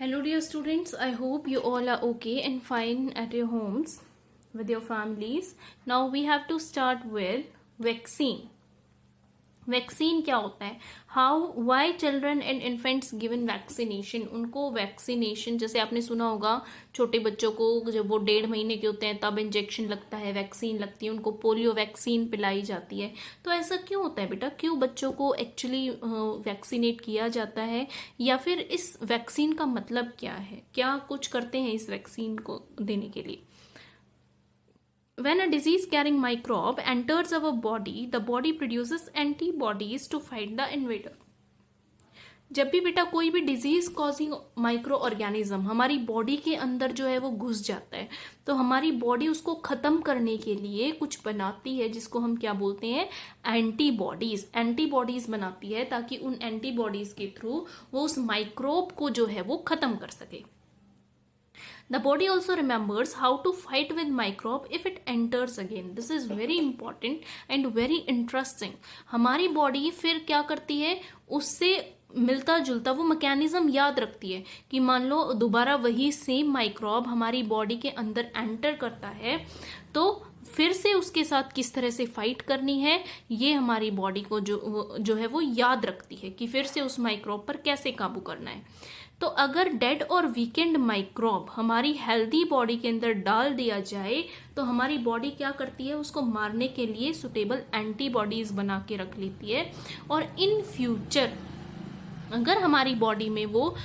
Hello, dear students. I hope you all are okay and fine at your homes with your families. Now we have to start with vaccine. Vaccine क्या होता है? How why children and infants given vaccination. उनको vaccination, जैसे आपने सुना होगा छोटे बच्चों को जब वो 1.5 महीने के होते हैं तब इंजेक्शन लगता है, वैक्सीन लगती है, उनको पोलियो वैक्सीन पिलाई जाती है. तो ऐसा क्यों होता है बेटा? क्यों बच्चों को एक्चुअली वैक्सीनेट किया जाता है, या फिर इस वैक्सीन का मतलब क्या है? क्या कुछ करते हैं इस वैक्सीन को देने के लिए? When a disease carrying microbe enters our body, the body produces antibodies to fight the invader. जब भी बेटा कोई भी डिजीज कॉजिंग माइक्रो ऑर्गेनिज्म हमारी बॉडी के अंदर जो है वो घुस जाता है, तो हमारी बॉडी उसको खत्म करने के लिए कुछ बनाती है, जिसको हम क्या बोलते हैं? एंटीबॉडीज. एंटीबॉडीज बनाती है ताकि उन एंटीबॉडीज के थ्रू वो उस माइक्रोब को जो है वो खत्म कर सके. The body also remembers how to fight with microbe if it enters again. This is very important and very interesting. हमारी बॉडी फिर क्या करती है? उससे मिलता जुलता वो मैकेनिज्म याद रखती है कि मान लो दोबारा वही सेम माइक्रोब हमारी बॉडी के अंदर एंटर करता है, तो फिर से उसके साथ किस तरह से फाइट करनी है, ये हमारी बॉडी को जो है वो याद रखती है कि फिर से उस माइक्रोब पर कैसे काबू करना है. तो अगर डेड और वीकेंड माइक्रोब हमारी हेल्दी बॉडी के अंदर डाल दिया जाए तो हमारी बॉडी क्या करती है? उसको मारने के लिए सुटेबल एंटीबॉडीज बना के रख लेती है. और इन फ्यूचर अगर हमारी बॉडी में वो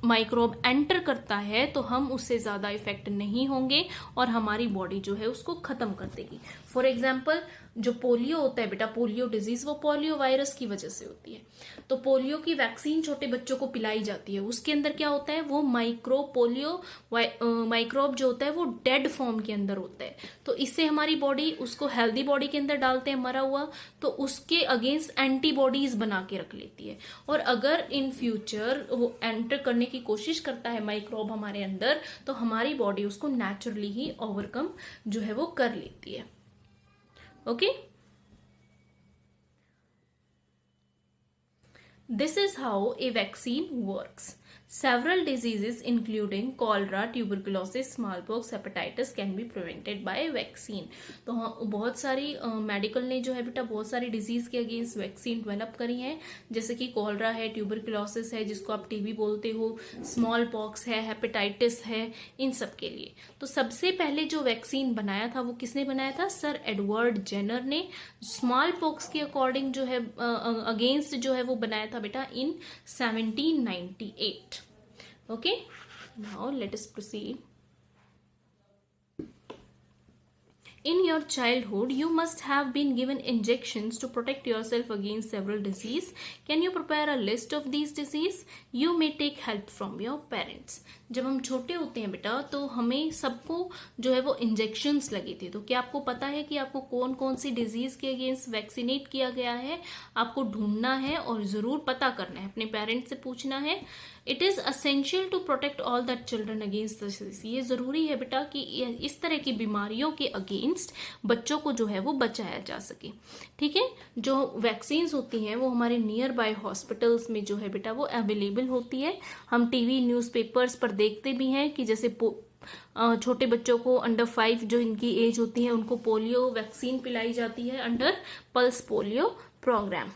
माइक्रोब एंटर करता है तो हम उससे ज्यादा इफेक्ट नहीं होंगे और हमारी बॉडी जो है उसको खत्म कर देगी. फॉर एग्जाम्पल, जो पोलियो होता है बेटा, पोलियो डिजीज, वो पोलियो वायरस की वजह से होती है. तो पोलियो की वैक्सीन छोटे बच्चों को पिलाई जाती है. उसके अंदर क्या होता है? वो माइक्रोब जो होता है वो डेड फॉर्म के अंदर होता है. तो इससे हमारी बॉडी उसको हेल्दी बॉडी के अंदर डालते हैं मरा हुआ, तो उसके अगेंस्ट एंटीबॉडीज बना के रख लेती है. और अगर इन फ्यूचर वो एंटर करने की कोशिश करता है माइक्रोब हमारे अंदर, तो हमारी बॉडी उसको नेचुरली ही ओवरकम जो है वो कर लेती है. Okay, this is how a vaccine works. Several diseases including cholera, tuberculosis, smallpox, hepatitis can be prevented by vaccine. तो हाँ, बहुत सारी मेडिकल ने जो है बेटा बहुत सारी डिजीज के अगेंस्ट वैक्सीन डेवलप करी हैं, जैसे कि कॉलरा है, ट्यूबरकुलोसिस है जिसको आप टीबी बोलते हो, स्मॉल पॉक्स है, हेपेटाइटिस है, इन सब के लिए. तो सबसे पहले जो वैक्सीन बनाया था वो किसने बनाया था? सर एडवर्ड जेनर ने. स्मॉल पॉक्स के अकॉर्डिंग जो है अगेंस्ट जो है वो बनाया था बेटा इन 1798. Okay, now let us proceed. In your childhood, you must have been given injections to protect yourself against several diseases. Can you prepare a list of these diseases? You may take help from your parents. जब हम छोटे होते हैं बेटा तो हमें सबको जो है वो इंजेक्शंस लगी थी. तो क्या आपको पता है कि आपको कौन कौन सी डिजीज के अगेंस्ट वैक्सीनेट किया गया है? आपको ढूंढना है और जरूर पता करना है, अपने पेरेंट्स से पूछना है. It is essential to protect all that children against this. ये जरूरी है बेटा कि इस तरह की बीमारियों के अगेंस्ट बच्चों को जो है वो बचाया जा सके. ठीक है, जो वैक्सीन होती हैं वो हमारे नियर बाय हॉस्पिटल्स में जो है बेटा वो अवेलेबल होती है. हम टीवी न्यूज़पेपर्स पर देखते भी हैं कि जैसे छोटे बच्चों को अंडर 5 जो इनकी एज होती है उनको पोलियो वैक्सीन पिलाई जाती है under pulse polio program.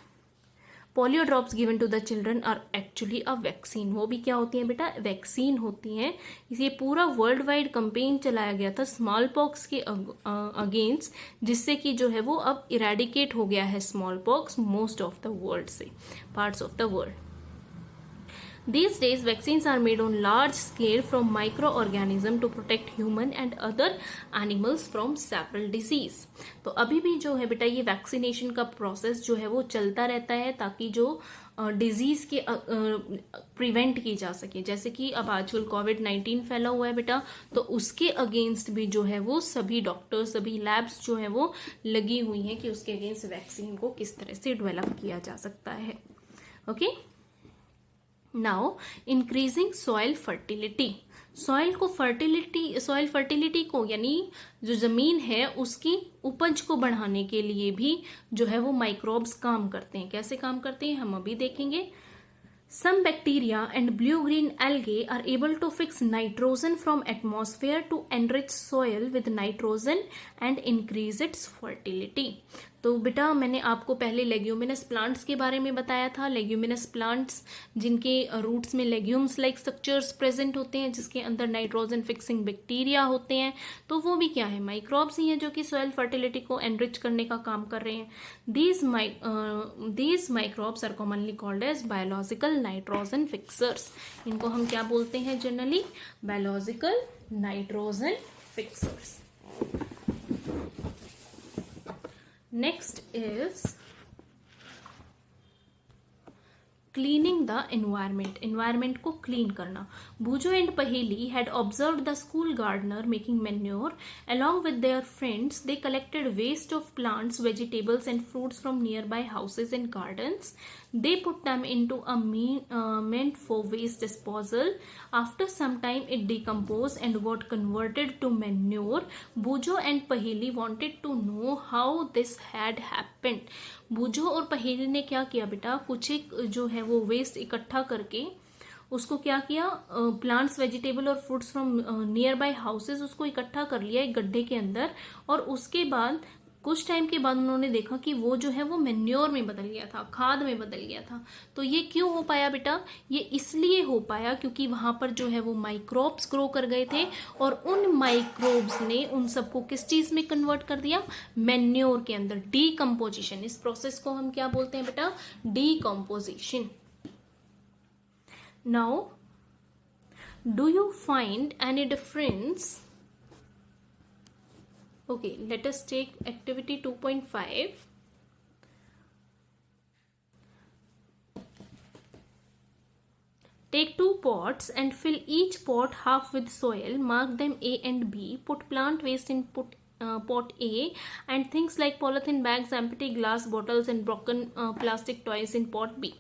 Polio drops given to the children are actually a vaccine. वो भी क्या होती है बेटा? वैक्सीन होती हैं. ये पूरा वर्ल्ड वाइड कंपेन चलाया गया था स्मॉल पॉक्स के अगेंस्ट, जिससे कि जो है वो अब इरेडिकेट हो गया है smallpox most of the world से, parts of the world. These days, vaccines are made on large scale from microorganisms to protect human and other animals from several disease. तो अभी भी जो है बेटा ये वैक्सीनेशन का प्रोसेस जो है वो चलता रहता है ताकि जो डिजीज के प्रिवेंट की जा सके. जैसे कि अब आजकल कोविड-19 फैला हुआ है बेटा, तो उसके अगेंस्ट भी जो है वो सभी डॉक्टर्स, सभी लैब्स जो है वो लगी हुई हैं कि उसके अगेंस्ट वैक्सीन को किस तरह से डेवलप किया जा सकता है. Okay, now increasing soil fertility. Soil fertility को यानी जो जमीन है उसकी उपज को बढ़ाने के लिए भी जो है वो माइक्रोब्स काम करते हैं. कैसे काम करते हैं हम अभी देखेंगे. Some bacteria and blue-green algae are able to fix nitrogen from atmosphere to enrich soil with nitrogen and increase its fertility. तो बेटा मैंने आपको पहले लेग्यूमिनस प्लांट्स के बारे में बताया था. लेग्यूमिनस प्लांट्स जिनके रूट्स में लेग्यूम्स लाइक स्ट्रक्चर्स प्रेजेंट होते हैं, जिसके अंदर नाइट्रोजन फिक्सिंग बैक्टीरिया होते हैं, तो वो भी क्या है, माइक्रोब्स ही हैं जो कि सॉइल फर्टिलिटी को एनरिच करने का काम कर रहे हैं. These microbes are commonly called as biological nitrogen fixers. इनको हम क्या बोलते हैं generally, biological nitrogen fixers. Next is cleaning the environment. Environment को clean करना. Bujo and Paheli had observed the school gardener making manure. Along with their friends, they collected waste of plants, vegetables and fruits from nearby houses and gardens. They put them into a meant for waste disposal. After some time, it decomposed and got converted to manure. Bujo and Paheli wanted to know how this had happened. बुजो और पहेली ने क्या किया बेटा, कुछ एक जो है वो वेस्ट इकट्ठा करके उसको क्या किया, प्लांट्स, वेजिटेबल और fruits from near by houses, उसको इकट्ठा कर लिया एक गड्ढे के अंदर. और उसके बाद कुछ टाइम के बाद उन्होंने देखा कि वो जो है वो मैन्योर में बदल गया था, खाद में बदल गया था. तो ये क्यों हो पाया बेटा, ये इसलिए हो पाया क्योंकि वहां पर जो है वो माइक्रोब्स ग्रो कर गए थे और उन माइक्रोब्स ने उन सबको किस चीज में कन्वर्ट कर दिया, मैन्योर के अंदर. डीकम्पोजिशन, इस प्रोसेस को हम क्या बोलते हैं बेटा, decomposition. Now do you find any difference? Okay, let us take activity 2.5. Take 2 pots and fill each pot half with soil. Mark them A and B. Put plant waste in pot A and things like polythene bags, empty glass bottles and broken plastic toys in pot B.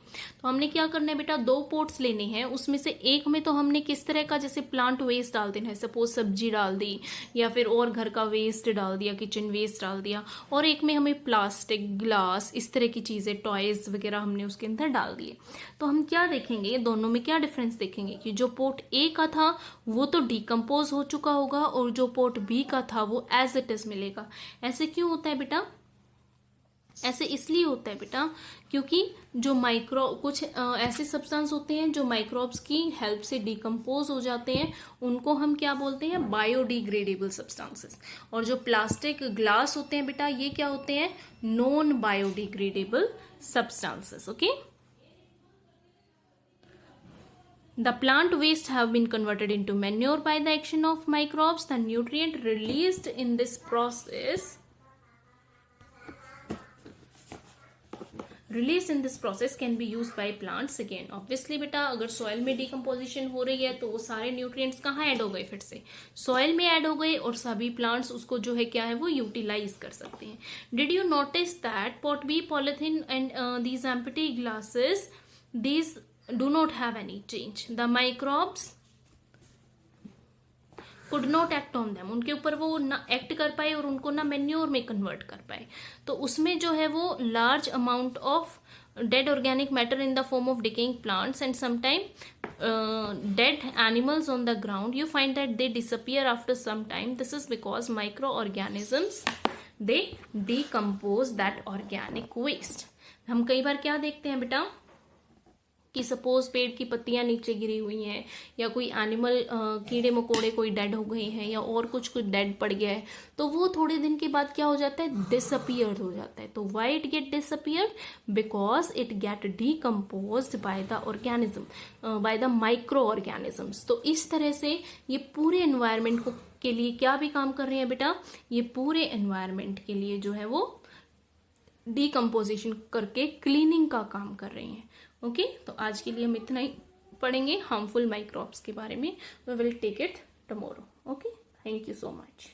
तो हमने क्या करना है बेटा, 2 pots लेने हैं. उसमें से एक में तो हमने किस तरह का, जैसे प्लांट वेस्ट डाल देना है, सपोज सब्जी डाल दी या फिर और घर का वेस्ट डाल दिया, किचन वेस्ट डाल दिया. और एक में हमें प्लास्टिक, ग्लास, इस तरह की चीजें, टॉयज वगैरह हमने उसके अंदर डाल दिए. तो हम क्या देखेंगे, दोनों में क्या डिफरेंस देखेंगे कि जो पोट ए का था वो तो डिकम्पोज हो चुका होगा और जो पोट बी का था वो एज इट इज मिलेगा. ऐसे क्यों होता है बेटा, ऐसे इसलिए होता है बेटा क्योंकि जो कुछ ऐसे सब्सटेंस होते हैं जो माइक्रोब्स की हेल्प से डिकम्पोज हो जाते हैं, उनको हम क्या बोलते हैं, बायोडिग्रेडेबल सब्सटेंसेस. और जो प्लास्टिक, ग्लास होते हैं बेटा, ये क्या होते हैं, non biodegradable substances. Okay, the plant waste have been converted into manure by the action of microbes. The nutrient released in this process can be used by plants again. Obviously बेटा अगर soil में decomposition हो रही है तो वो सारे nutrients कहाँ ऐड हो गए, फिर से सॉइल में ऐड हो गए और सभी प्लांट्स उसको जो है क्या है वो यूटिलाइज कर सकते हैं. Did you notice that pot B, polythene and these empty glasses, these do not have any change. The microbes could not act on them. उनके ऊपर वो ना एक्ट कर पाए और उनको ना मैन्योर में कन्वर्ट कर पाए. तो उसमें जो है वो large amount of dead organic matter in the form of decaying plants and sometimes dead animals on the ground, you find that they disappear after some time. This is because microorganisms, they decompose that organic waste. हम कई बार क्या देखते हैं बेटा कि suppose पेड़ की पत्तियां नीचे गिरी हुई हैं या कोई एनिमल, कीड़े मकोड़े कोई डेड हो गए हैं या और कुछ डेड पड़ गया है, तो वो थोड़े दिन के बाद क्या हो जाता है, डिसअपियर हो जाता है. तो why it get disappear, because it get decomposed by the organism, by the microorganisms. तो इस तरह से ये पूरे एनवायरमेंट को के लिए क्या भी काम कर रहे हैं बेटा, ये पूरे एनवायरमेंट के लिए जो है वो डीकम्पोजिशन करके क्लीनिंग का काम कर रहे हैं. ओके, तो आज के लिए हम इतना ही पढ़ेंगे हार्मफुल माइक्रोब्स के बारे में. We will take it tomorrow. Okay, thank you so much.